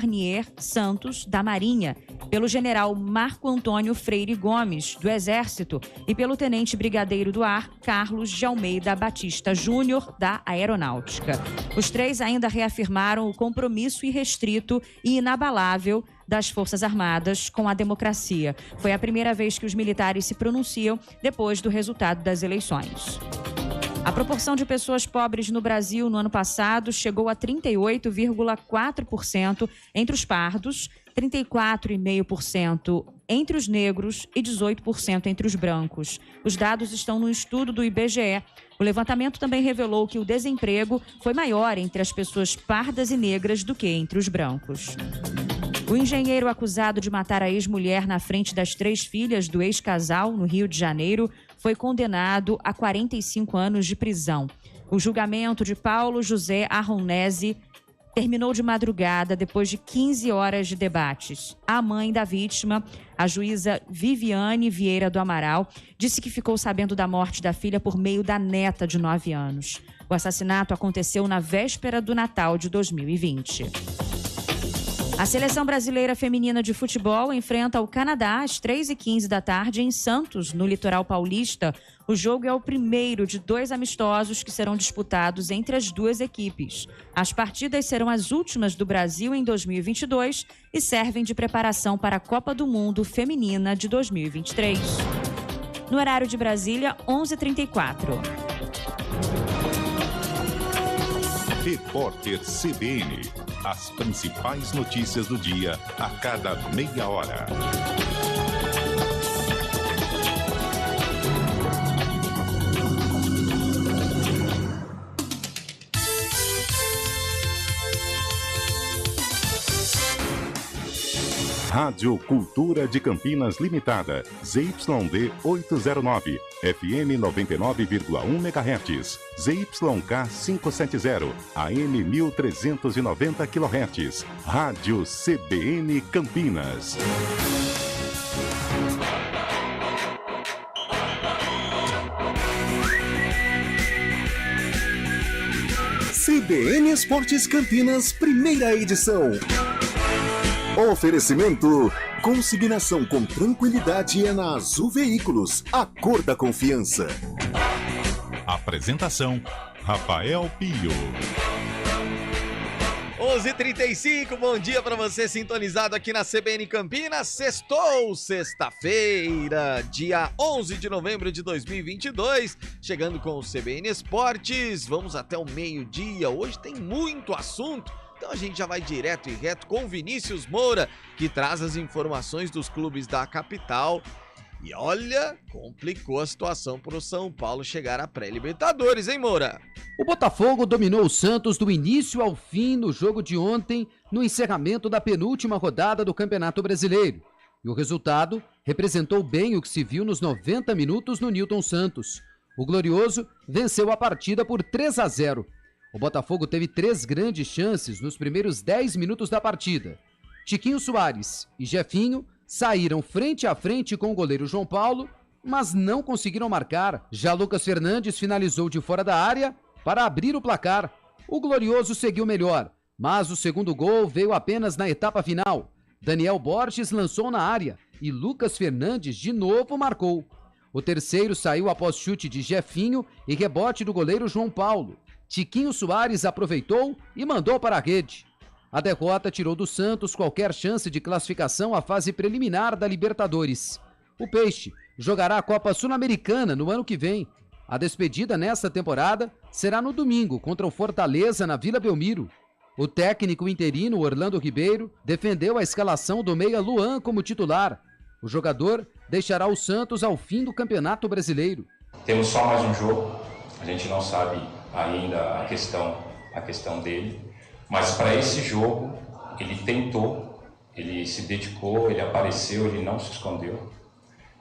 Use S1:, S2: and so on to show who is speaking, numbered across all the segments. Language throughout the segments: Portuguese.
S1: Garnier Santos, da Marinha, pelo general Marco Antônio Freire Gomes, do Exército, e pelo tenente brigadeiro do ar Carlos de Almeida Batista Júnior, da Aeronáutica. Os três ainda reafirmaram o compromisso irrestrito e inabalável das Forças Armadas com a democracia. Foi a primeira vez que os militares se pronunciam depois do resultado das eleições. A proporção de pessoas pobres no Brasil no ano passado chegou a 38,4% entre os pardos, 34,5% entre os negros e 18% entre os brancos. Os dados estão no estudo do IBGE. O levantamento também revelou que o desemprego foi maior entre as pessoas pardas e negras do que entre os brancos. O engenheiro acusado de matar a ex-mulher na frente das 3 filhas do ex-casal, no Rio de Janeiro, foi condenado a 45 anos de prisão. O julgamento de Paulo José Arronese terminou de madrugada depois de 15 horas de debates. A mãe da vítima, a juíza Viviane Vieira do Amaral, disse que ficou sabendo da morte da filha por meio da neta de 9 anos. O assassinato aconteceu na véspera do Natal de 2020. A seleção brasileira feminina de futebol enfrenta o Canadá às 3h15 da tarde em Santos, no litoral paulista. O jogo é o primeiro de 2 amistosos que serão disputados entre as duas equipes. As partidas serão as últimas do Brasil em 2022 e servem de preparação para a Copa do Mundo Feminina de 2023. No horário de Brasília, 11h34.
S2: Repórter CBN. As principais notícias do dia a cada meia hora. Rádio Cultura de Campinas Limitada, ZYD 809, FM 99,1 MHz, ZYK 570, AM 1390 kHz, Rádio CBN Campinas.
S3: CBN Esportes Campinas, primeira edição. Oferecimento: consignação com tranquilidade é na Azul Veículos, a cor da confiança.
S2: Apresentação: Rafael Pio.
S4: 11h35, bom dia para você sintonizado aqui na CBN Campinas. Sextou, sexta-feira, dia 11 de novembro de 2022, chegando com o CBN Esportes. Vamos até o meio-dia, hoje tem muito assunto. Então a gente já vai direto e reto com Vinícius Moura, que traz as informações dos clubes da capital. E olha, complicou a situação para o São Paulo chegar à pré-Libertadores, hein, Moura?
S5: O Botafogo dominou o Santos do início ao fim no jogo de ontem, no encerramento da penúltima rodada do Campeonato Brasileiro. E o resultado representou bem o que se viu nos 90 minutos no Newton Santos. O Glorioso venceu a partida por 3-0. O Botafogo teve 3 grandes chances nos primeiros 10 minutos da partida. Tiquinho Soares e Jefinho saíram frente a frente com o goleiro João Paulo, mas não conseguiram marcar. Já Lucas Fernandes finalizou de fora da área para abrir o placar. O Glorioso seguiu melhor, mas o segundo gol veio apenas na etapa final. Daniel Borges lançou na área e Lucas Fernandes de novo marcou. O terceiro saiu após chute de Jefinho e rebote do goleiro João Paulo. Tiquinho Soares aproveitou e mandou para a rede. A derrota tirou do Santos qualquer chance de classificação à fase preliminar da Libertadores. O Peixe jogará a Copa Sul-Americana no ano que vem. A despedida nesta temporada será no domingo contra o Fortaleza na Vila Belmiro. O técnico interino Orlando Ribeiro defendeu a escalação do meia Luan como titular. O jogador deixará o Santos ao fim do Campeonato Brasileiro.
S6: Temos só mais um jogo, a gente não sabe ainda a questão dele, mas para esse jogo ele tentou, ele se dedicou, ele apareceu, ele não se escondeu,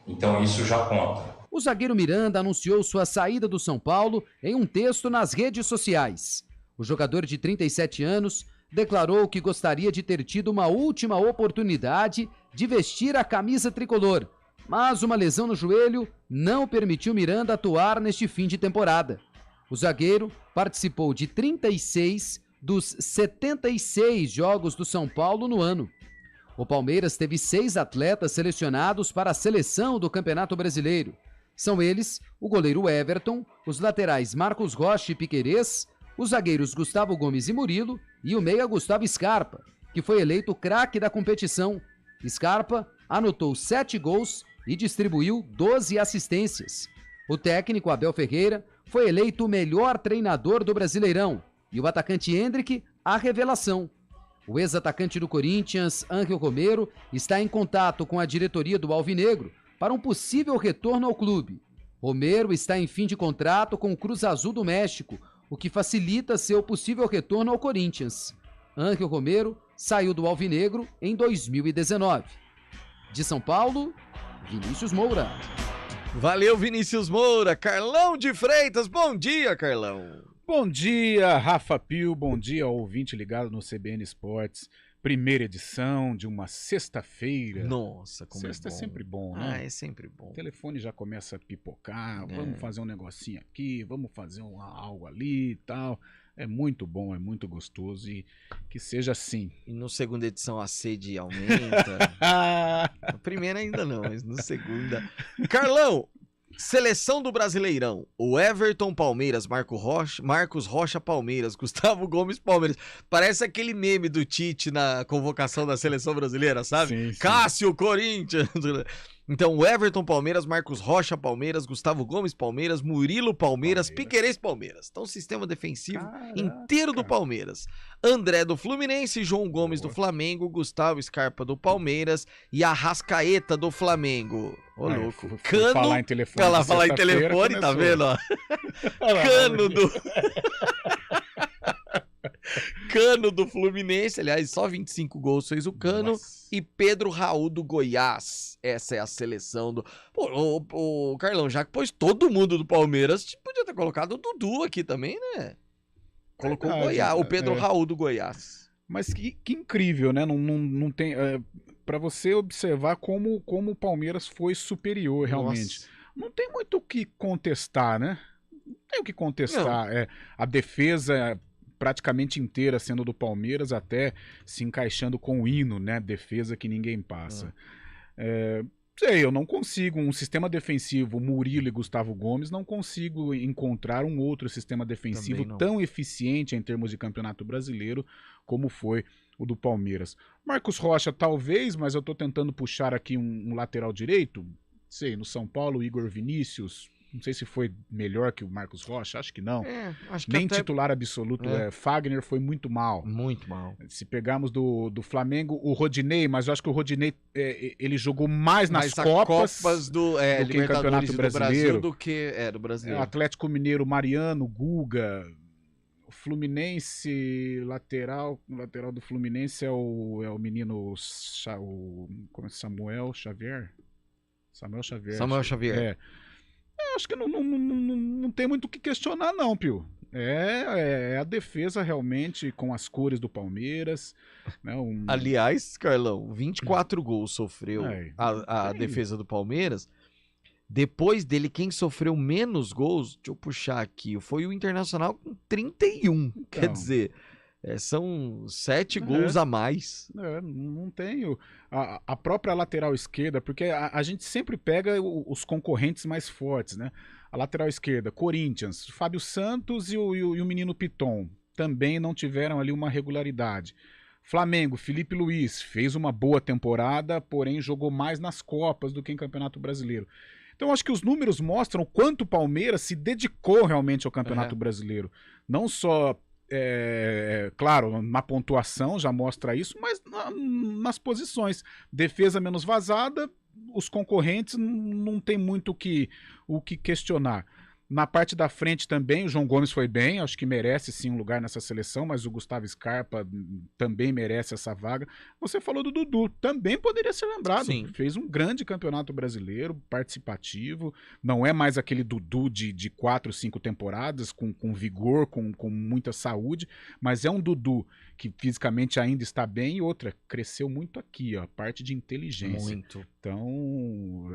S6: então isso já conta.
S5: O zagueiro Miranda anunciou sua saída do São Paulo em um texto nas redes sociais. O jogador de 37 anos declarou que gostaria de ter tido uma última oportunidade de vestir a camisa tricolor, mas uma lesão no joelho não permitiu Miranda atuar neste fim de temporada. O zagueiro participou de 36 dos 76 jogos do São Paulo no ano. O Palmeiras teve 6 atletas selecionados para a seleção do Campeonato Brasileiro. São eles o goleiro Everton, os laterais Marcos Rocha e Piquerez, os zagueiros Gustavo Gomes e Murilo e o meia Gustavo Scarpa, que foi eleito craque da competição. Scarpa anotou 7 gols e distribuiu 12 assistências. O técnico Abel Ferreira foi eleito o melhor treinador do Brasileirão e o atacante Endrick a revelação. O ex-atacante do Corinthians, Ángel Romero, está em contato com a diretoria do Alvinegro para um possível retorno ao clube. Romero está em fim de contrato com o Cruz Azul do México, o que facilita seu possível retorno ao Corinthians. Ángel Romero saiu do Alvinegro em 2019. De São Paulo, Vinícius Moura.
S4: Valeu, Vinícius Moura. Carlão de Freitas, bom dia, Carlão.
S7: Bom dia, Rafa Pio, bom dia ao ouvinte ligado no CBN Esportes. Primeira edição de uma sexta-feira.
S4: Nossa, como
S7: Sexta
S4: é bom.
S7: é sempre bom, né?
S4: Ah, é sempre bom.
S7: O telefone já começa a pipocar, vamos fazer um negocinho aqui, vamos fazer algo ali e tal. É muito bom, é muito gostoso e que seja assim.
S4: E no segunda edição a sede aumenta. Na primeira ainda não, mas no segunda. Carlão, seleção do Brasileirão. O Everton Palmeiras, Marcos Rocha Palmeiras, Gustavo Gomes Palmeiras. Parece aquele meme do Tite na convocação da seleção brasileira, sabe?
S7: Sim, sim.
S4: Cássio Corinthians. Então, o Everton Palmeiras, Marcos Rocha Palmeiras, Gustavo Gomes Palmeiras, Murilo Palmeiras, Piquerez Palmeiras. Então, sistema defensivo inteiro do Palmeiras. André do Fluminense, João Gomes do Flamengo, Gustavo Scarpa do Palmeiras e Arrascaeta do Flamengo. Ô, louco. Cano.
S7: Falar em telefone.
S4: Ela falar em telefone, tá vendo? Ó? Cano do. Cano do Fluminense, aliás, só 25 gols fez o Cano.
S7: Nossa.
S4: E Pedro Raul do Goiás. Essa é a seleção do... Pô, o Carlão, já que pôs todo mundo do Palmeiras, podia ter colocado o Dudu aqui também, né? Colocou o Goiás, o Pedro Raul do Goiás.
S7: Mas que incrível, né? Não tem... para você observar como o Palmeiras foi superior, realmente.
S4: Nossa.
S7: Não tem muito o que contestar, né? Não tem o que contestar. A defesa praticamente inteira sendo do Palmeiras, até se encaixando com o hino, né? Defesa que ninguém passa. Eu não consigo, um sistema defensivo, Murilo e Gustavo Gomes, não consigo encontrar um outro sistema defensivo tão eficiente em termos de campeonato brasileiro como foi o do Palmeiras. Marcos Rocha talvez, mas eu tô tentando puxar aqui um lateral direito, no São Paulo, Igor Vinícius, não sei se foi melhor que o Marcos Rocha, acho que não.
S4: Acho que
S7: nem
S4: até...
S7: titular absoluto, Fagner foi muito mal.
S4: Muito mal.
S7: Se pegarmos do Flamengo, o Rodinei, mas eu acho que o Rodinei ele jogou mais nas Copas
S4: do
S7: que em Campeonato Brasileiro.
S4: Do que do Brasileiro.
S7: Atlético Mineiro, Mariano, Guga, o Fluminense, lateral do Fluminense é o menino Samuel Xavier.
S4: Samuel Xavier.
S7: Eu acho que não tem muito o que questionar, não, Pio. É a defesa realmente com as cores do Palmeiras. Né,
S4: Aliás, Carlão, 24 gols sofreu a defesa do Palmeiras. Depois dele, quem sofreu menos gols, deixa eu puxar aqui, foi o Internacional com 31. Então, quer dizer, são 7 gols a mais.
S7: Não tenho. A própria lateral esquerda, porque a gente sempre pega os concorrentes mais fortes, né? A lateral esquerda, Corinthians, Fábio Santos e o menino Piton também não tiveram ali uma regularidade. Flamengo, Felipe Luiz fez uma boa temporada, porém jogou mais nas Copas do que em Campeonato Brasileiro. Então acho que os números mostram o quanto o Palmeiras se dedicou realmente ao Campeonato Brasileiro. Não só, claro, na pontuação já mostra isso, mas nas posições. Defesa menos vazada, os concorrentes não tem muito o que questionar. Na parte da frente também, o João Gomes foi bem, acho que merece sim um lugar nessa seleção, mas o Gustavo Scarpa também merece essa vaga. Você falou do Dudu, também poderia ser lembrado.
S4: Sim.
S7: Fez um grande campeonato brasileiro, participativo, não é mais aquele Dudu de 4, 5 temporadas, com vigor, com muita saúde, mas é um Dudu que fisicamente ainda está bem e outra, cresceu muito aqui, ó, parte de inteligência.
S4: Muito.
S7: Então,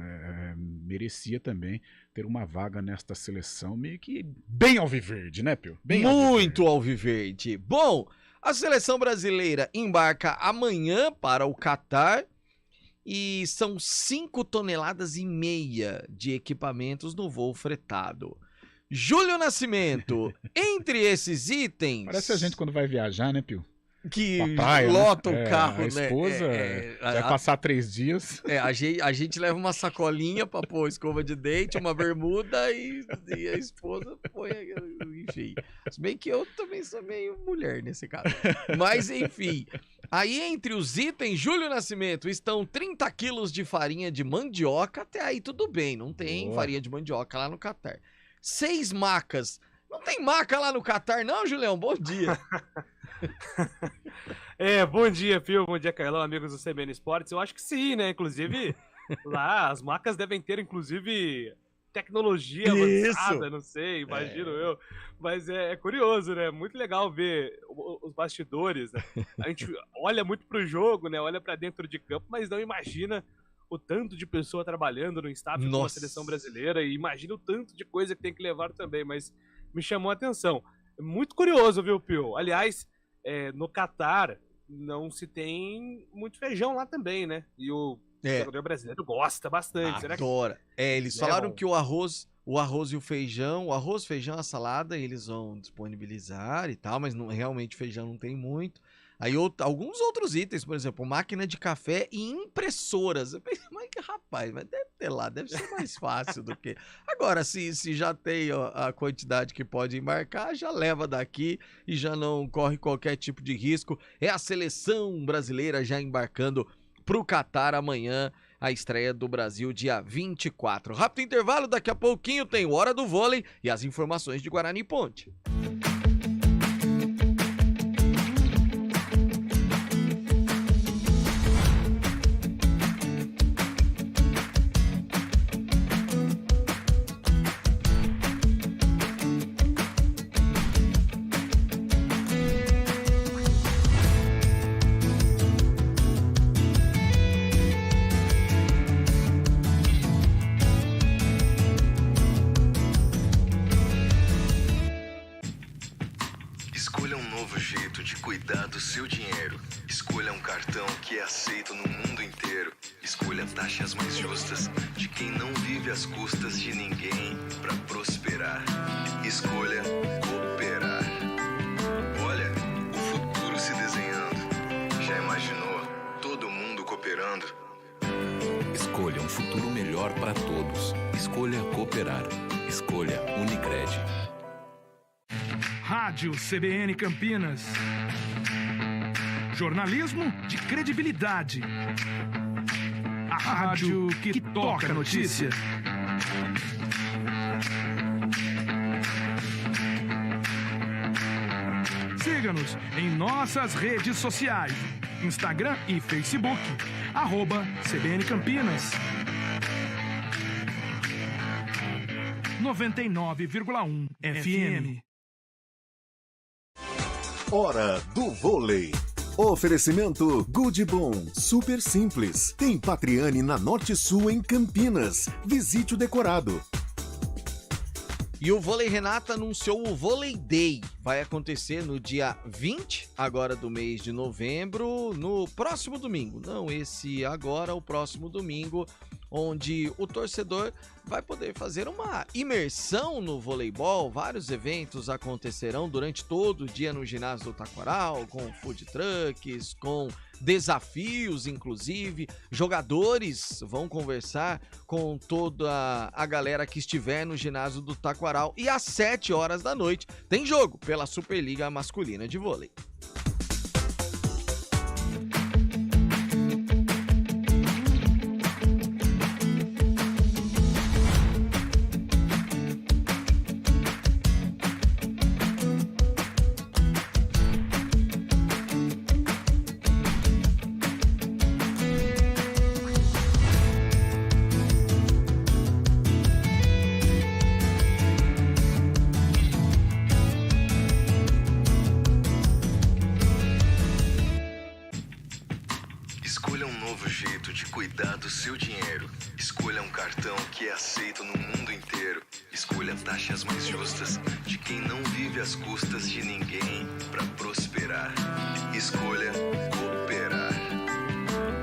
S7: merecia também ter uma vaga nesta seleção meio que bem alviverde, né, Pio? Bem
S4: Muito alviverde. Bom, a seleção brasileira embarca amanhã para o Catar e são 5,5 toneladas de equipamentos no voo fretado. Júlio Nascimento, entre esses itens...
S7: Parece a gente quando vai viajar, né, Pio?
S4: Que
S7: praia,
S4: lota
S7: né?
S4: o carro,
S7: a esposa,
S4: né?
S7: vai passar 3 dias.
S4: A gente leva uma sacolinha pra pôr escova de dente, uma bermuda e a esposa põe, enfim. Se bem que eu também sou meio mulher nesse caso. Mas, enfim. Aí, entre os itens, Júlio Nascimento, estão 30 quilos de farinha de mandioca. Até aí tudo bem, não tem farinha de mandioca lá no Catar. 6 macas. Não tem maca lá no Catar não, Julião? Bom dia.
S8: Bom dia, Pio, bom dia, Carlão, amigos do CBN Esportes. Eu acho que sim, né? Inclusive, lá as marcas devem ter, inclusive, tecnologia avançada, não sei, imagino eu. Mas é curioso, né? Muito legal ver os bastidores, né? A gente olha muito pro jogo, né? Olha pra dentro de campo, mas não imagina o tanto de pessoa trabalhando no staff da seleção brasileira e imagina o tanto de coisa que tem que levar também, mas me chamou a atenção. Muito curioso, viu, Pio? Aliás, no Catar não se tem muito feijão lá também, né? E o jogador brasileiro gosta bastante.
S4: Adora. Eles falaram que o arroz e o feijão, feijão, a salada, eles vão disponibilizar e tal, mas realmente feijão não tem muito. Aí alguns outros itens, por exemplo, máquina de café e impressoras. Eu pensei, mas rapaz, mas deve ter lá, deve ser mais fácil do que... Agora, se já tem a quantidade que pode embarcar, já leva daqui e já não corre qualquer tipo de risco. É a seleção brasileira já embarcando pro Catar amanhã, a estreia do Brasil dia 24. Rápido intervalo, daqui a pouquinho tem Hora do Vôlei e as informações de Guarani Ponte.
S9: Escolha um novo jeito de cuidar do seu dinheiro. Escolha um cartão que é aceito no mundo inteiro. Escolha taxas mais justas de quem não vive às custas de ninguém para prosperar. Escolha cooperar. Olha, o futuro se desenhando. Já imaginou todo mundo cooperando?
S10: Escolha um futuro melhor para todos. Escolha cooperar. Escolha Unicred.
S11: Rádio CBN Campinas. Jornalismo de credibilidade. A rádio que toca a notícia. Siga-nos em nossas redes sociais. Instagram e Facebook. @CBN Campinas. 99,1 FM.
S3: Hora do Vôlei. Oferecimento Good Bom, super simples. Tem Patriani na Norte Sul em Campinas. Visite o decorado.
S4: E o Vôlei Renata anunciou o Vôlei Day. Vai acontecer no dia 20, agora do mês de novembro, no próximo domingo. Não esse agora, o próximo domingo, onde o torcedor vai poder fazer uma imersão no voleibol. Vários eventos acontecerão durante todo o dia no ginásio do Taquaral, com food trucks, com desafios, inclusive. Jogadores vão conversar com toda a galera que estiver no ginásio do Taquaral. E às 7 horas da noite tem jogo pela Superliga Masculina de Vôlei.
S9: Escolha um novo jeito de cuidar do seu dinheiro. Escolha um cartão que é aceito no mundo inteiro. Escolha taxas mais justas de quem não vive às custas de ninguém para prosperar. Escolha cooperar.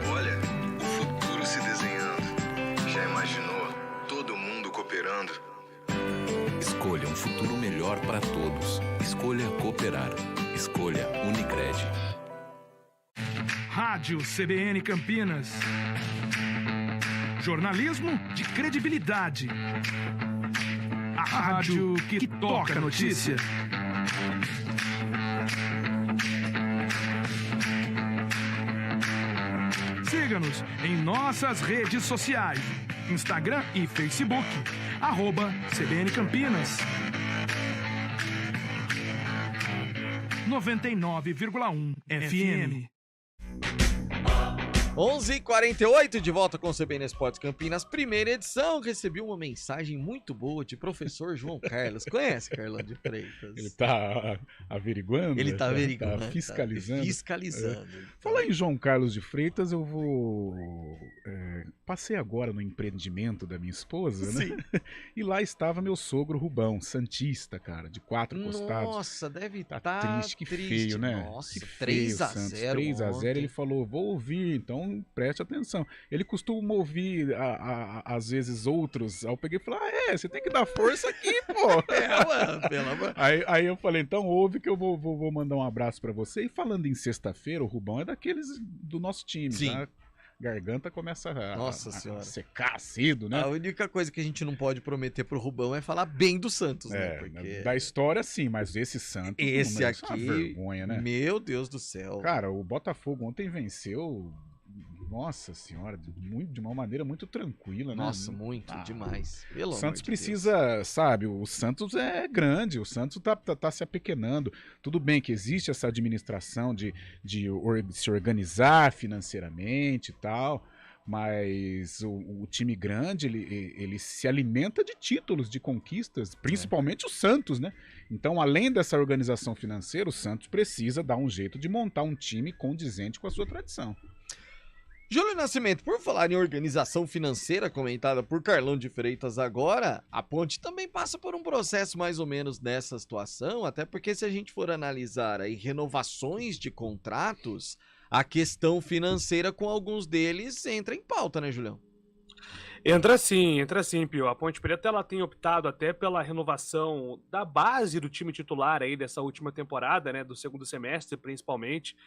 S9: Olha, o futuro se desenhando. Já imaginou todo mundo cooperando?
S10: Escolha um futuro melhor para todos. Escolha cooperar. Escolha Unicred.
S11: Rádio CBN Campinas. Jornalismo de credibilidade. A rádio que toca a notícia. Siga-nos em nossas redes sociais. Instagram e Facebook. @CBN Campinas. 99,1 FM.
S4: 11h48, de volta com o CBN Esportes Campinas, primeira edição. Recebi uma mensagem muito boa de professor João Carlos. Conhece, Carlão de Freitas?
S7: Ele tá averiguando?
S4: Ele tá averiguando.
S7: Tá fiscalizando?
S4: Tá fiscalizando.
S7: Falar em João Carlos de Freitas, eu vou... passei agora no empreendimento da minha esposa,
S4: Sim.
S7: né? E lá estava meu sogro Rubão, santista, cara, de 4 costados.
S4: Nossa, deve
S7: tá
S4: estar
S7: triste, que feio, né?
S4: Nossa,
S7: que feio,
S4: 3-0
S7: 3-0, ele falou, vou ouvir, então preste atenção. Ele costuma ouvir, às vezes, outros. Aí eu peguei e falei, você tem que dar força aqui, pô.
S4: Mano, pelo amor.
S7: Aí eu falei, então ouve que eu vou mandar um abraço pra você. E falando em sexta-feira, o Rubão é daqueles do nosso time,
S4: Sim.
S7: tá? Garganta começa a secar cedo, né?
S4: A única coisa que a gente não pode prometer pro Rubão é falar bem do Santos, né?
S7: Porque... Da história, sim, mas esse Santos...
S4: Esse aqui...
S7: É uma vergonha, né?
S4: Meu Deus do céu.
S7: Cara, o Botafogo ontem venceu... Nossa senhora, de uma maneira muito tranquila, né?
S4: Nossa, muito, demais.
S7: O Santos precisa, sabe, o Santos é grande, o Santos tá se apequenando. Tudo bem que existe essa administração de se organizar financeiramente e tal, mas o time grande, ele se alimenta de títulos, de conquistas, principalmente o Santos, né? Então, além dessa organização financeira, o Santos precisa dar um jeito de montar um time condizente com a sua tradição.
S4: Júlio Nascimento, por falar em organização financeira comentada por Carlão de Freitas agora, a Ponte também passa por um processo mais ou menos nessa situação, até porque se a gente for analisar aí renovações de contratos, a questão financeira com alguns deles entra em pauta, né, Julião?
S8: Entra sim, Pio. A Ponte Preta ela tem optado até pela renovação da base do time titular aí dessa última temporada, né, do segundo semestre principalmente.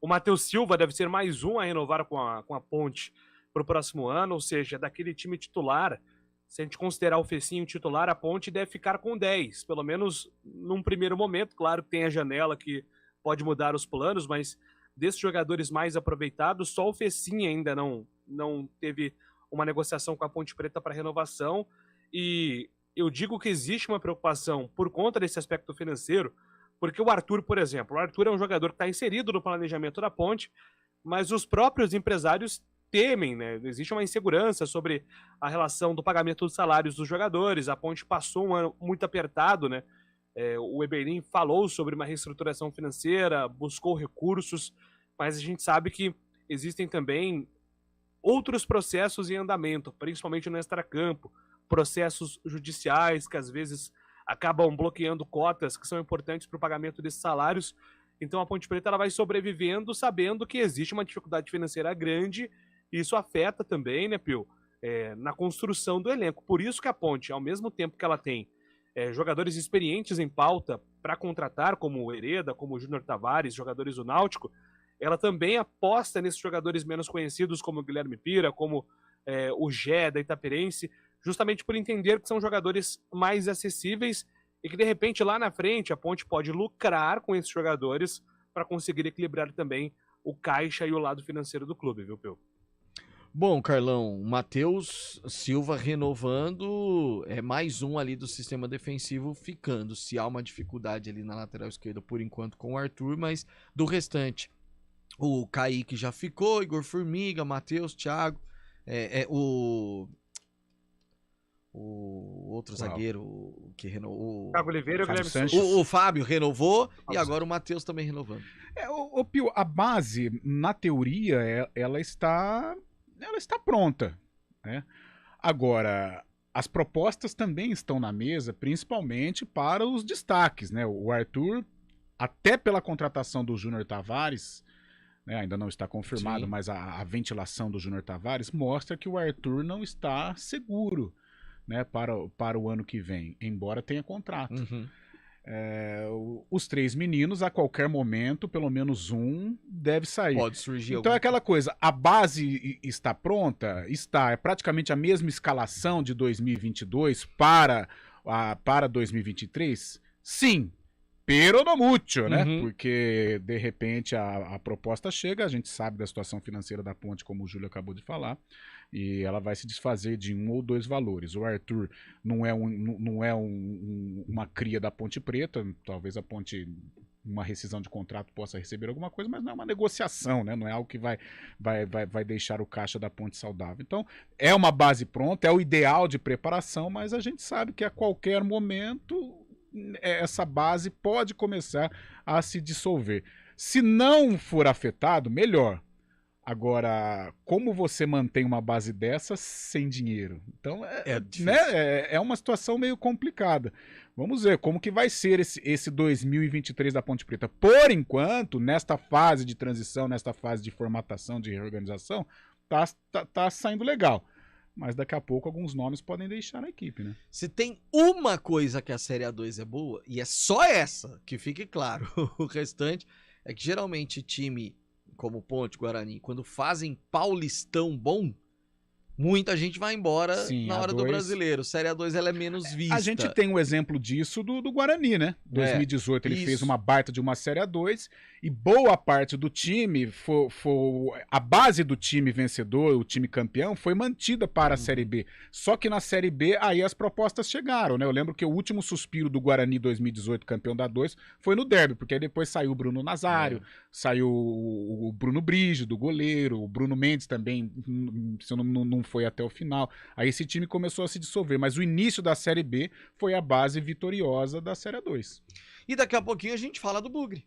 S8: O Matheus Silva deve ser mais um a renovar com a Ponte para o próximo ano, ou seja, daquele time titular, se a gente considerar o Fecinho titular, a Ponte deve ficar com 10, pelo menos num primeiro momento. Claro que tem a janela que pode mudar os planos, mas desses jogadores mais aproveitados, só o Fecinho ainda não teve uma negociação com a Ponte Preta para renovação, e eu digo que existe uma preocupação por conta desse aspecto financeiro, porque o Arthur, por exemplo, é um jogador que está inserido no planejamento da Ponte, mas os próprios empresários temem, né? Existe uma insegurança sobre a relação do pagamento dos salários dos jogadores. A Ponte passou um ano muito apertado, né? O Eberlin falou sobre uma reestruturação financeira, buscou recursos, mas a gente sabe que existem também outros processos em andamento, principalmente no extracampo, processos judiciais que às vezes acabam bloqueando cotas que são importantes para o pagamento desses salários. Então a Ponte Preta ela vai sobrevivendo sabendo que existe uma dificuldade financeira grande, e isso afeta também, né, Pio, na construção do elenco. Por isso que a Ponte, ao mesmo tempo que ela tem jogadores experientes em pauta para contratar, como o Hereda, como o Júnior Tavares, jogadores do Náutico, ela também aposta nesses jogadores menos conhecidos, como o Guilherme Pira, como o Gé da Itaperense, justamente por entender que são jogadores mais acessíveis e que, de repente, lá na frente, a Ponte pode lucrar com esses jogadores para conseguir equilibrar também o caixa e o lado financeiro do clube, viu, Pio?
S4: Bom, Carlão, Matheus Silva renovando, mais um ali do sistema defensivo ficando. Se há uma dificuldade ali na lateral esquerda, por enquanto, com o Arthur, mas do restante, o Kaique já ficou, Igor Formiga, Matheus, Thiago, o outro zagueiro que renovou.
S8: Thiago Oliveira e o Guilherme
S7: Sanches.
S8: Souza.
S4: O Fábio renovou e agora o Matheus também renovando.
S7: Ô, Pio, a base, na teoria, ela está pronta, né? Agora, as propostas também estão na mesa, principalmente para os destaques, né? O Arthur, até pela contratação do Júnior Tavares, né, ainda não está confirmado,
S4: Sim.
S7: mas a ventilação do Júnior Tavares mostra que o Arthur não está seguro, né, para o ano que vem, embora tenha contrato.
S4: Uhum.
S7: Os 3 meninos, a qualquer momento, pelo menos um deve sair.
S4: Pode surgir
S7: Então é aquela coisa, a base está pronta? Está. É praticamente a mesma escalação de 2022 para 2023? Sim. Pero no mucho, né?
S4: Uhum.
S7: Porque, de repente, a proposta chega, a gente sabe da situação financeira da Ponte, como o Júlio acabou de falar, e ela vai se desfazer de 1 ou 2 valores. O Arthur não é uma cria da Ponte Preta, talvez a Ponte, uma rescisão de contrato, possa receber alguma coisa, mas não é uma negociação, né? Não é algo que vai deixar o caixa da Ponte saudável. Então, é uma base pronta, é o ideal de preparação, mas a gente sabe que a qualquer momento essa base pode começar a se dissolver. Se não for afetado, melhor. Agora, como você mantém uma base dessa sem dinheiro? Então, é uma situação meio complicada. Vamos ver como que vai ser esse 2023 da Ponte Preta. Por enquanto, nesta fase de transição, nesta fase de formatação, de reorganização, tá saindo legal. Mas daqui a pouco alguns nomes podem deixar a equipe, né?
S4: Se tem uma coisa que a Série A2 é boa, e é só essa, que fique claro, o restante é que geralmente time como Ponte, Guarani, quando fazem Paulistão bom, muita gente vai embora. Sim, na hora do Brasileiro. Série A2 ela é menos vista.
S7: A gente tem um exemplo disso do Guarani, né? 2018 ele fez uma baita de uma Série A2 e boa parte do time, a base do time vencedor, o time campeão, foi mantida para a Série B. Só que na Série B, aí as propostas chegaram, né? Eu lembro que o último suspiro do Guarani 2018, campeão da 2, foi no derby, porque aí depois saiu o Bruno Nazário, saiu o Bruno Brígido, do goleiro, o Bruno Mendes também, se eu não foi até o final. Aí esse time começou a se dissolver, mas o início da Série B foi a base vitoriosa da Série A2.
S4: E daqui a pouquinho a gente fala do Bugre.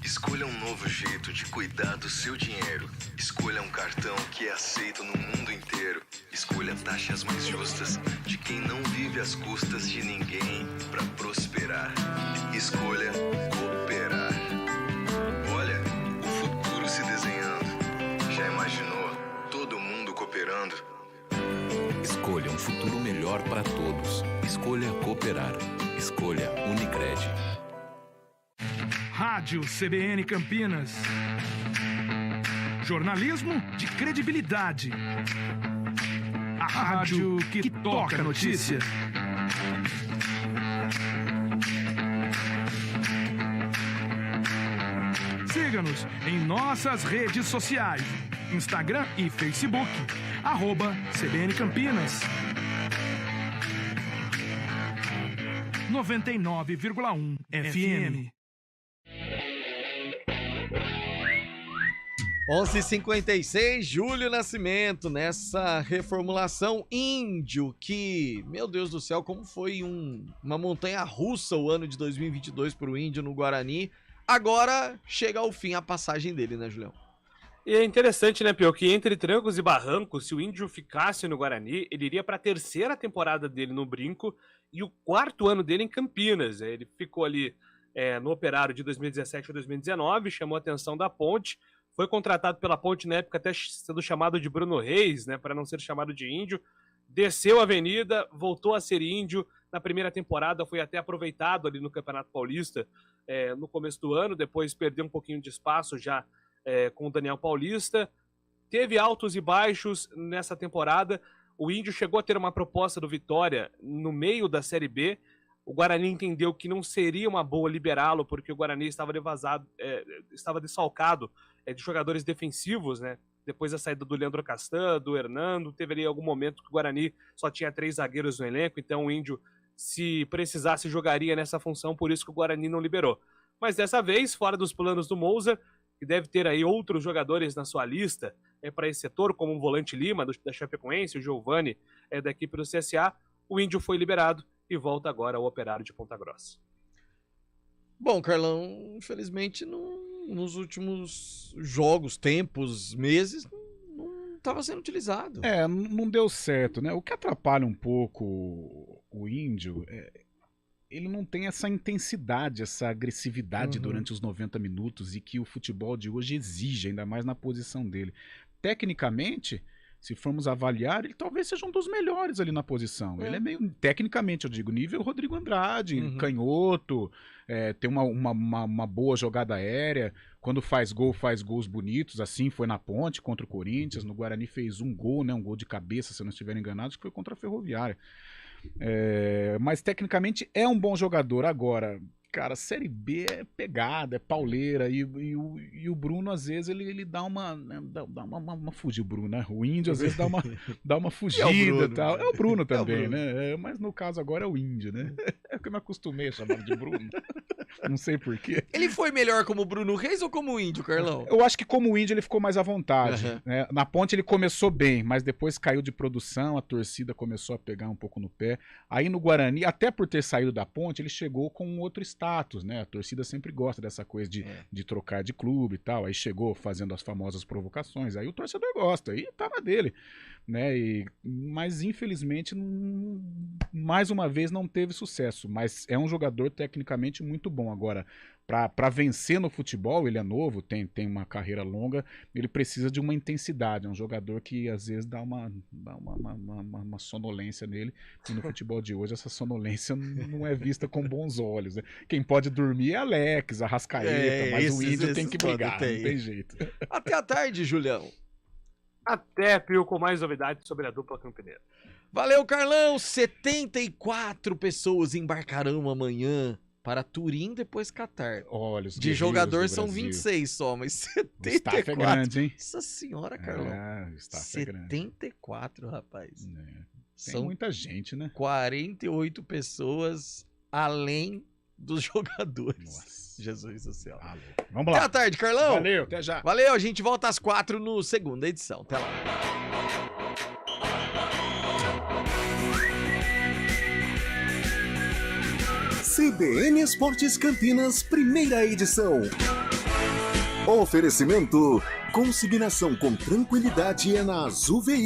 S9: Escolha um novo jeito de cuidar do seu dinheiro. Escolha um cartão que é aceito no mundo inteiro. Escolha taxas mais justas de quem não vive às custas de ninguém para prosperar. Escolha cooperar. Olha, o futuro se desenhando. Já imaginou todo mundo cooperando?
S10: Escolha um futuro melhor para todos. Escolha cooperar. Escolha Unicred.
S11: Rádio CBN Campinas. Jornalismo de credibilidade. A rádio que toca a notícia. Siga-nos em nossas redes sociais. Instagram e Facebook. @CBN Campinas. 99,1 FM.
S4: 11h56, Júlio Nascimento, nessa reformulação Índio, que, meu Deus do céu, como foi uma montanha russa o ano de 2022 para o Índio no Guarani. Agora chega ao fim a passagem dele, né, Julião?
S8: E é interessante, né, Pio, que entre trancos e barrancos, se o Índio ficasse no Guarani, ele iria para a terceira temporada dele no Brinco e o 4º ano dele em Campinas. Ele ficou ali no Operário de 2017 a 2019, chamou a atenção da Ponte, foi contratado pela Ponte na época até sendo chamado de Bruno Reis, né, para não ser chamado de Índio, desceu a avenida, voltou a ser Índio, na primeira temporada foi até aproveitado ali no Campeonato Paulista no começo do ano, depois perdeu um pouquinho de espaço já com o Daniel Paulista, teve altos e baixos nessa temporada. O Índio chegou a ter uma proposta do Vitória no meio da Série B. O Guarani entendeu que não seria uma boa liberá-lo, porque o Guarani estava desfalcado de jogadores defensivos, né? Depois da saída do Leandro Castan, do Hernando, teve ali algum momento que o Guarani só tinha 3 zagueiros no elenco, então o Índio, se precisasse, jogaria nessa função, por isso que o Guarani não liberou. Mas dessa vez, fora dos planos do Moussa, que deve ter aí outros jogadores na sua lista para esse setor, como o volante Lima, da Chapecoense, o Giovani, da equipe do CSA, o Índio foi liberado e volta agora ao Operário de Ponta Grossa.
S4: Bom, Carlão, infelizmente, nos últimos jogos, tempos, meses, não estava sendo utilizado.
S7: Não deu certo, né? O que atrapalha um pouco o Índio ele não tem essa intensidade, essa agressividade durante os 90 minutos e que o futebol de hoje exige, ainda mais na posição dele. Tecnicamente, se formos avaliar, ele talvez seja um dos melhores ali na posição. Ele é meio, tecnicamente, eu digo, nível Rodrigo Andrade, canhoto, tem uma boa jogada aérea. Quando faz gols bonitos, assim foi na Ponte contra o Corinthians. No Guarani fez um gol, né, um gol de cabeça, se eu não estiver enganado, acho que foi contra a Ferroviária. Mas tecnicamente é um bom jogador. Agora, cara, Série B é pegada, é pauleira, e o Bruno às vezes ele dá uma fugida, o Bruno, né? O Índio às vezes dá uma fugida e tal. É o Bruno também, né? Mas no caso agora é o Índio, né? É o que eu me acostumei a chamar de Bruno. Não sei porquê.
S4: Ele foi melhor como o Bruno Reis ou como o Índio, Carlão?
S7: Eu acho que como o Índio ele ficou mais à vontade. Né? Na Ponte ele começou bem, mas depois caiu de produção, a torcida começou a pegar um pouco no pé. Aí no Guarani, até por ter saído da Ponte, ele chegou com um outro status, né? A torcida sempre gosta dessa coisa de trocar de clube e tal. Aí chegou fazendo as famosas provocações. Aí o torcedor gosta, aí tá na dele. Né? Mas infelizmente mais uma vez não teve sucesso, mas é um jogador tecnicamente muito bom. Agora, para vencer no futebol, ele é novo, tem uma carreira longa, ele precisa de uma intensidade, é um jogador que às vezes dá uma sonolência nele, e no futebol de hoje essa sonolência não é vista com bons olhos, né? Quem pode dormir é Alex, Arrascaeta, mas o Índio tem que brigar, não tem jeito.
S4: Até a tarde, Julião.
S8: Até, Pio, com mais novidades sobre a dupla campineira.
S4: Valeu, Carlão! 74 pessoas embarcarão amanhã para Turim, depois Catar.
S7: Olha,
S4: de jogador são 26 só, mas 74. O staff
S7: é grande, hein?
S4: Nossa senhora, Carlão.
S7: O staff é grande.
S4: 74, rapaz.
S7: Tem
S4: são
S7: muita gente, né?
S4: 48 pessoas além dos jogadores.
S7: Nossa.
S4: Jesus do céu.
S7: Vamos lá.
S4: Até a tarde, Carlão.
S7: Valeu, até já.
S4: Valeu, a gente volta às 4 no segunda edição. Até lá.
S3: CBN Esportes Campinas, primeira edição. Oferecimento: consignação com tranquilidade é na Azul Veículos.